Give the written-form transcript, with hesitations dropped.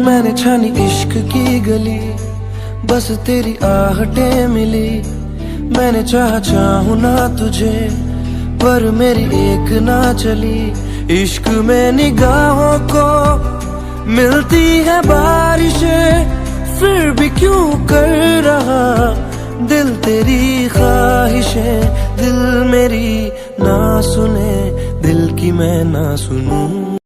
मैंने छानी इश्क की गली, बस तेरी आहटें मिली। मैंने चाहूं ना तुझे, पर मेरी एक ना चली। इश्क में निगाहों को मिलती है बारिशें, फिर भी क्यों कर रहा दिल तेरी ख्वाहिशें। दिल मेरी ना सुने, दिल की मैं ना सुनूं।